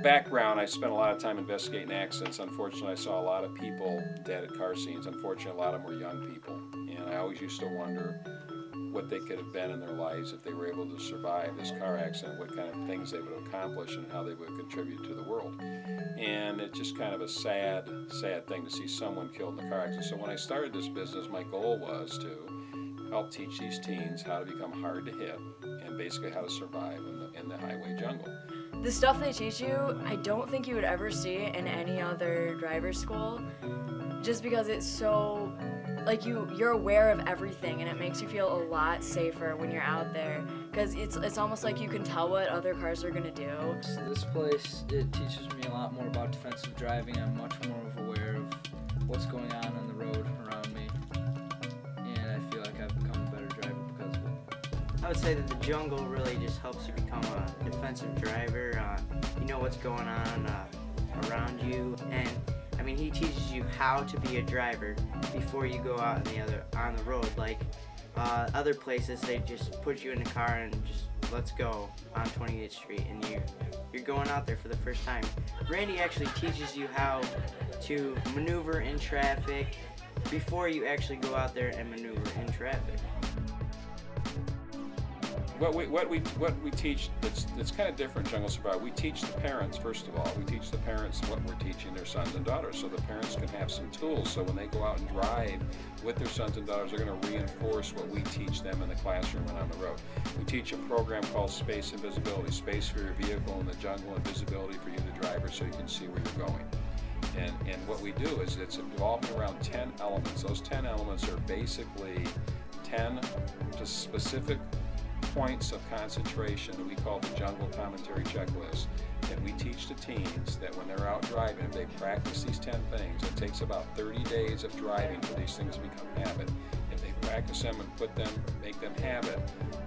background, I spent a lot of time investigating accidents. Unfortunately, I saw a lot of people dead at car scenes. Unfortunately, a lot of them were young people. And I always used to wonder what they could have been in their lives if they were able to survive this car accident, what kind of things they would accomplish and how they would contribute to the world. And it's just kind of a sad, sad thing to see someone killed in a car accident. So when I started this business, my goal was to help teach these teens how to become hard to hit and basically how to survive in the highway jungle. The stuff they teach you, I don't think you would ever see in any other driver's school, just because it's so, like you're aware of everything, and it makes you feel a lot safer when you're out there, because it's almost like you can tell what other cars are gonna do. This place, it teaches me a lot more about defensive driving. I'm much more aware of what's going on the road around me, and I feel like I've become a better driver because of it. I would say that the jungle really just helps you become a defensive driver. You know what's going on around you, and I mean, he teaches you how to be a driver before you go out on the road. Like other places, they just put you in the car and just let's go on 28th Street, and you're going out there for the first time. Randy actually teaches you how to maneuver in traffic before you actually go out there and maneuver in traffic. What we teach that's kind of different, Jungle Survival. We teach the parents, first of all. We teach the parents what we're teaching their sons and daughters, so the parents can have some tools. So when they go out and drive with their sons and daughters, they're going to reinforce what we teach them in the classroom and on the road. We teach a program called Space and Visibility, space for your vehicle in the jungle and visibility for you, the driver, so you can see where you're going. And what we do is it's involved around 10 elements. Those 10 elements are basically 10 specific points of concentration that we call the jungle commentary checklist, that we teach the teens that when they're out driving, if they practice these 10 things, it takes about 30 days of driving for these things to become habit. If they practice them and make them habit,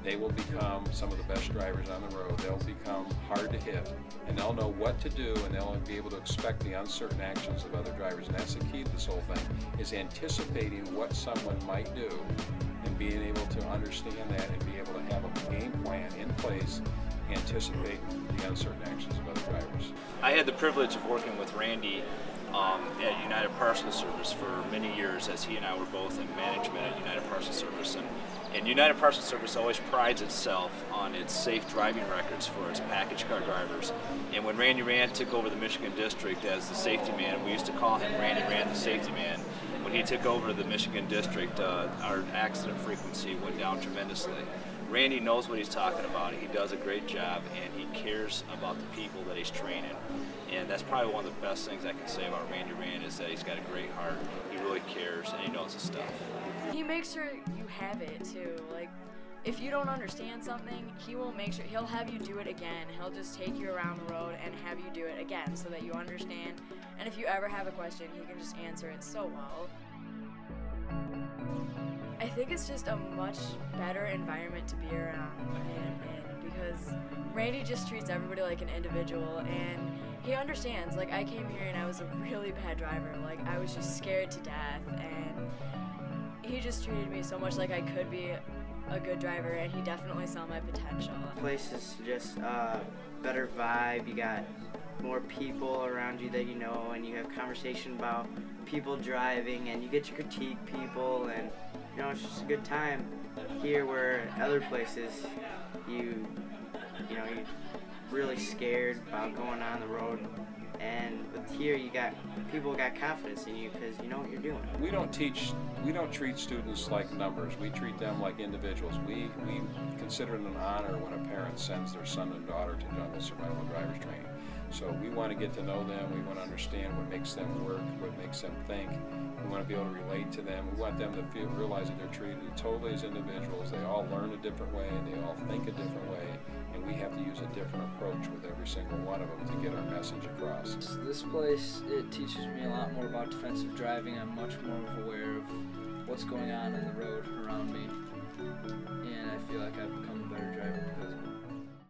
they will become some of the best drivers on the road. They'll become hard to hit, and they'll know what to do, and they'll be able to expect the uncertain actions of other drivers. And that's the key to this whole thing, is anticipating what someone might do and being able to understand that and be able to have a game plan in place, anticipate the uncertain actions of other drivers. I had the privilege of working with Randy at United Parcel Service for many years, as he and I were both in management at United Parcel Service. And United Parcel Service always prides itself on its safe driving records for its package car drivers. And when Randy Rand took over the Michigan District as the safety man, we used to call him Randy Rand the safety man. When he took over the Michigan District, our accident frequency went down tremendously. Randy knows what he's talking about. He does a great job, and he cares about the people that he's training. And that's probably one of the best things I can say about Randy Rand, is that he's got a great heart. He really cares, and he knows his stuff. He makes sure you have it too. Like, if you don't understand something, he will make sure, he'll have you do it again. He'll just take you around the road and have you do it again so that you understand. And if you ever have a question, he can just answer it so well. I think it's just a much better environment to be around and because Randy just treats everybody like an individual, and he understands. Like, I came here and I was a really bad driver. Like, I was just scared to death, and he just treated me so much like I could be a good driver, and he definitely saw my potential. The place is just a better vibe. You got more people around you that you know, and you have conversation about people driving, and you get to critique people, and you know, it's just a good time. Here, where other places you're really scared about going on the road, and with here people got confidence in you because you know what you're doing. We don't treat students like numbers. We treat them like individuals. We consider it an honor when a parent sends their son and daughter to Jungle Survival Drivers Training. So we want to get to know them. We want to understand what makes them work, what makes them think. We want to be able to relate to them. We want them to realize that they're treated totally as individuals. They all learn a different way, and they all think a different way, and we have to use a different approach with every single one of them to get our message across. This place, it teaches me a lot more about defensive driving. I'm much more aware of what's going on the road around me.